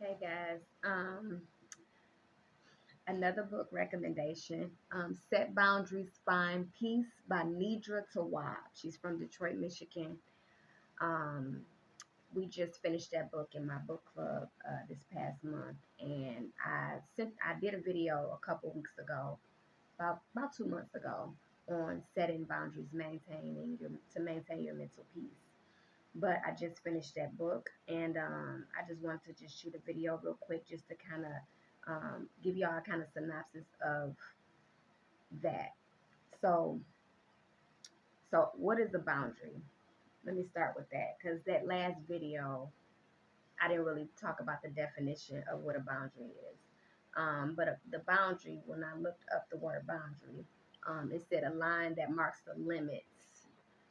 Hey guys, another book recommendation. Set Boundaries, Find Peace by Nedra Tawwab. She's from Detroit, Michigan. Um, we just finished that book in my book club this past month, and I did a video a couple weeks ago, about 2 months ago, on setting boundaries, to maintain your mental peace. But I just finished that book, and I just wanted to just shoot a video real quick just to kind of give y'all a kind of synopsis of that. So, so what is a boundary? Let me start with that because that last video I didn't really talk about the definition of what a boundary is. But the boundary, when I looked up the word boundary, it said a line that marks the limits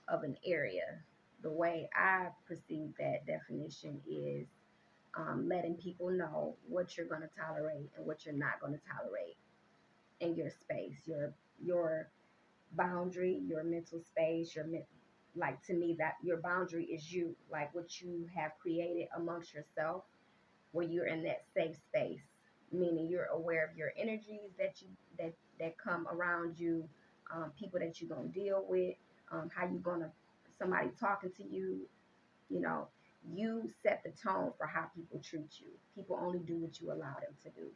of an area. The way I perceive that definition is letting people know what you're going to tolerate and what you're not going to tolerate in your space, your boundary, your mental space, like to me that your boundary is you, like what you have created amongst yourself, where you're in that safe space, meaning you're aware of your energies that come around you, people that you're gonna deal with, how you gonna somebody talking to you, you know, you set the tone for how people treat you. People only do what you allow them to do.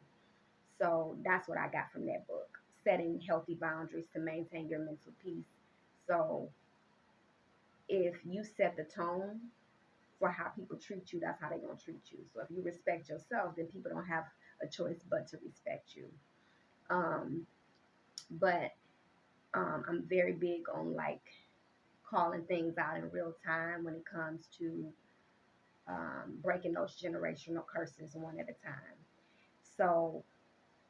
So that's what I got from that book. Setting healthy boundaries to maintain your mental peace. So if you set the tone for how people treat you, that's how they're gonna treat you. So if you respect yourself, then people don't have a choice but to respect you. Um, but I'm very big on like calling things out in real time when it comes to breaking those generational curses one at a time. So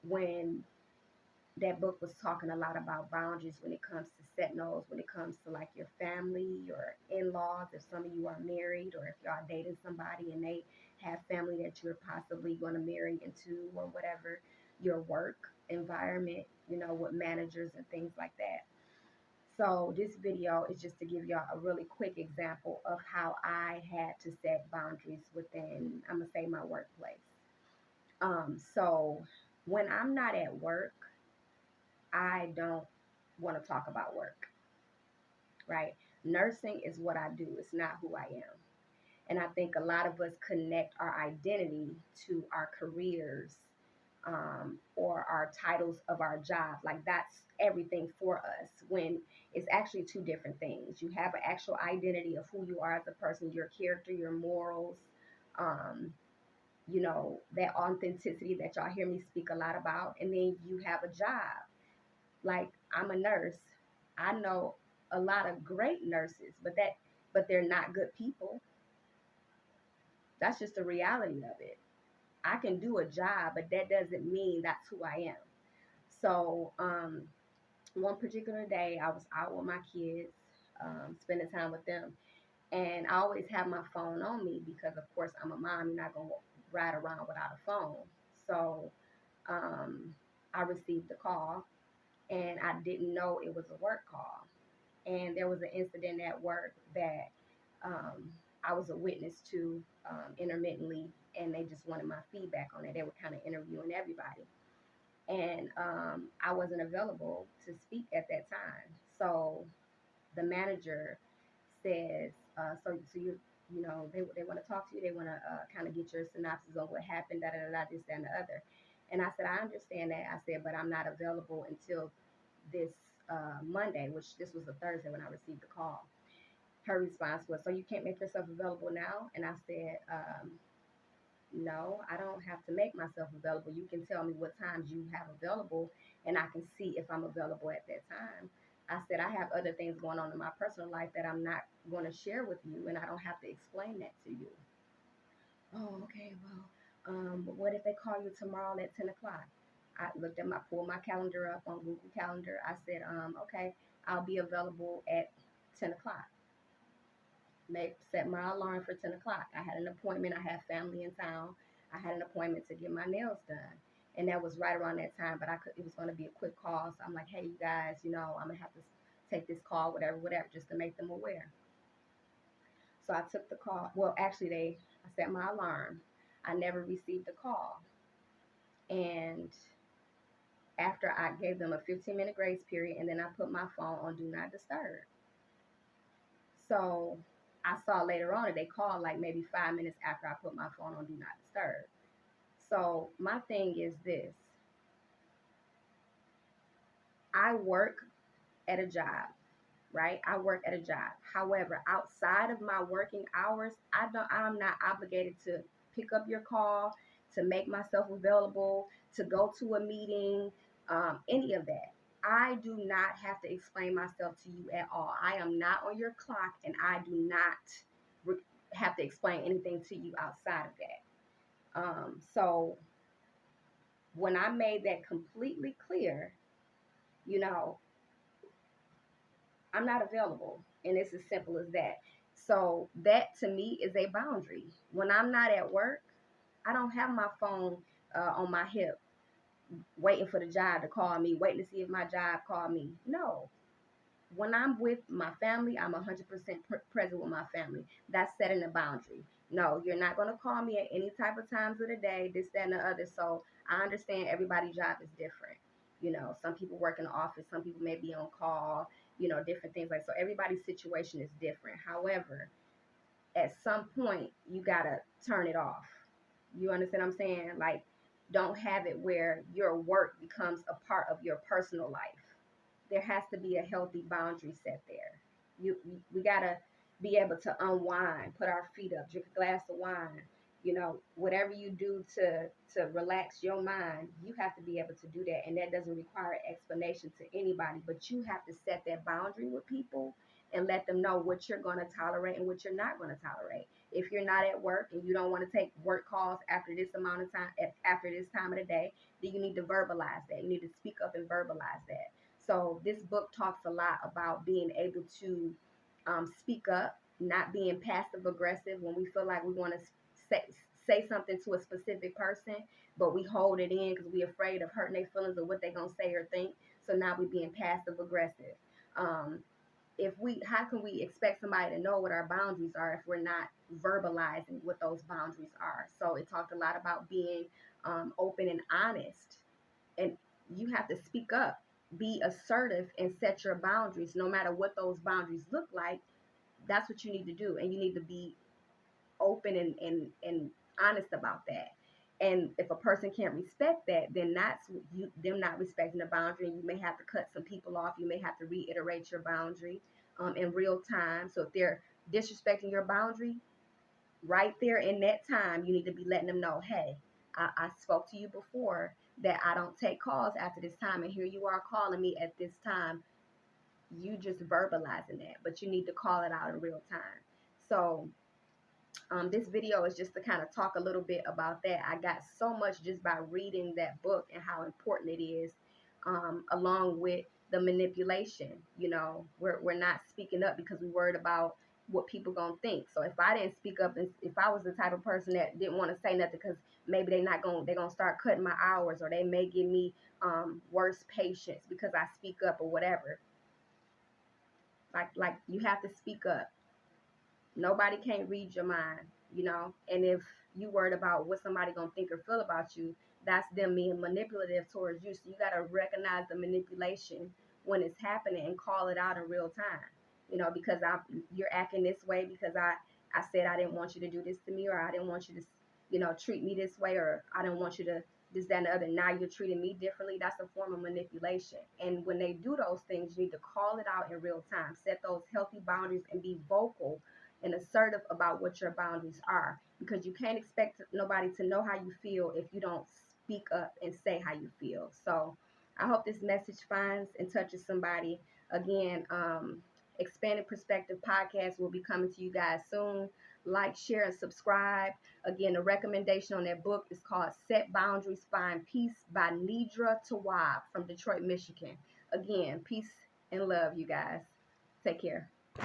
when that book was talking a lot about boundaries when it comes to setting those, when it comes to like your family, your in-laws, if some of you are married or if y'all dating somebody and they have family that you're possibly going to marry into or whatever, your work environment, with managers and things like that. So this video is just to give y'all a really quick example of how I had to set boundaries within, I'm gonna say, my workplace. So when I'm not at work, I don't want to talk about work, right? Nursing is what I do, it's not who I am. And I think a lot of us connect our identity to our careers, or our titles of our job. Like that's everything for us when it's actually two different things. You have an actual identity of who you are as a person, your character, your morals, um, that authenticity that y'all hear me speak a lot about. And then you have a job. Like I'm a nurse. I know a lot of great nurses, but they're not good people. That's just the reality of it. I can do a job, but that doesn't mean that's who I am. So one particular day, I was out with my kids, spending time with them, and I always have my phone on me because, of course, I'm a mom. You're not gonna ride around without a phone. So um, I received a call, and I didn't know it was a work call. And there was an incident at work that um, I was a witness to intermittently, and they just wanted my feedback on it. They were kind of interviewing everybody, and I wasn't available to speak at that time. So the manager says, so they want to talk to you. They want to kind of get your synopsis on what happened, da da da, this, that, and the other. And I said, I understand that. I said, but I'm not available until this Monday, which this was a Thursday when I received the call. Her response was, so you can't make yourself available now? And I said, no, I don't have to make myself available. You can tell me what times you have available, and I can see if I'm available at that time. I said, I have other things going on in my personal life that I'm not going to share with you, and I don't have to explain that to you. Oh, okay, well, but what if they call you tomorrow at 10 o'clock? I pulled my calendar up on Google Calendar. I said, okay, I'll be available at 10 o'clock. Set my alarm for 10 o'clock. I had an appointment. I had family in town. I had an appointment to get my nails done. And that was right around that time, but it was going to be a quick call. So I'm like, hey, you guys, I'm going to have to take this call, whatever, just to make them aware. So I took the call. Well, actually, I set my alarm. I never received a call. And after I gave them a 15-minute grace period, and then I put my phone on do not disturb. So I saw later on that they called like maybe 5 minutes after I put my phone on do not disturb. So my thing is this: I work at a job, right? I work at a job. However, outside of my working hours, I'm not obligated to pick up your call, to make myself available, to go to a meeting, any of that. I do not have to explain myself to you at all. I am not on your clock, and I do not have to explain anything to you outside of that. So when I made that completely clear, you know, I'm not available. And it's as simple as that. So that to me is a boundary. When I'm not at work, I don't have my phone on my hip waiting for the job to call me, waiting to see if my job called me. No. When I'm with my family, I'm 100% present with my family. That's setting a boundary. No, you're not going to call me at any type of times of the day, this, that, and the other. So I understand everybody's job is different. You know, some people work in the office, some people may be on call, you know, different things like so. Everybody's situation is different. However, at some point, you got to turn it off. You understand what I'm saying? Like, don't have it where your work becomes a part of your personal life. There has to be a healthy boundary set there. We gotta be able to unwind, put our feet up, drink a glass of wine. You know, whatever you do to relax your mind, you have to be able to do that, and that doesn't require explanation to anybody. But you have to set that boundary with people and let them know what you're going to tolerate and what you're not going to tolerate. If you're not at work and you don't want to take work calls after this amount of time, after this time of the day, then you need to verbalize that. You need to speak up and verbalize that. So this book talks a lot about being able to speak up, not being passive aggressive when we feel like we want to say something to a specific person, but we hold it in because we're afraid of hurting their feelings or what they're gonna say or think. So now we're being passive aggressive. Um, how can we expect somebody to know what our boundaries are if we're not verbalizing what those boundaries are? So it talked a lot about being open and honest, and you have to speak up, be assertive, and set your boundaries no matter what those boundaries look like. That's what you need to do, and you need to be open and honest about that. And if a person can't respect that, then that's them not respecting the boundary. You may have to cut some people off. You may have to reiterate your boundary in real time. So if they're disrespecting your boundary, right there in that time, you need to be letting them know, hey, I spoke to you before that I don't take calls after this time, and here you are calling me at this time. You just verbalizing that, but you need to call it out in real time. So this video is just to kind of talk a little bit about that. I got so much just by reading that book and how important it is, along with the manipulation. You know, we're not speaking up because we're worried about what people gonna think. So if I didn't speak up, and if I was the type of person that didn't want to say nothing because maybe they're gonna start cutting my hours, or they may give me worse patience because I speak up or whatever. Like you have to speak up. Nobody can't read your mind, you know. And if you worried about what somebody gonna think or feel about you, that's them being manipulative towards you. So you gotta recognize the manipulation when it's happening and call it out in real time. You know, because you're acting this way because I said I didn't want you to do this to me, or I didn't want you to, you know, treat me this way, or I didn't want you to this, that, and the other. Now you're treating me differently. That's a form of manipulation. And when they do those things, you need to call it out in real time. Set those healthy boundaries and be vocal and assertive about what your boundaries are, because you can't expect nobody to know how you feel if you don't speak up and say how you feel. So I hope this message finds and touches somebody. Again, Expanded Perspective podcast will be coming to you guys soon. Like, share, and subscribe. Again, the recommendation on that book is called Set Boundaries, Find Peace by Nedra Tawwab from Detroit, Michigan. Again, peace and love, you guys. Take care.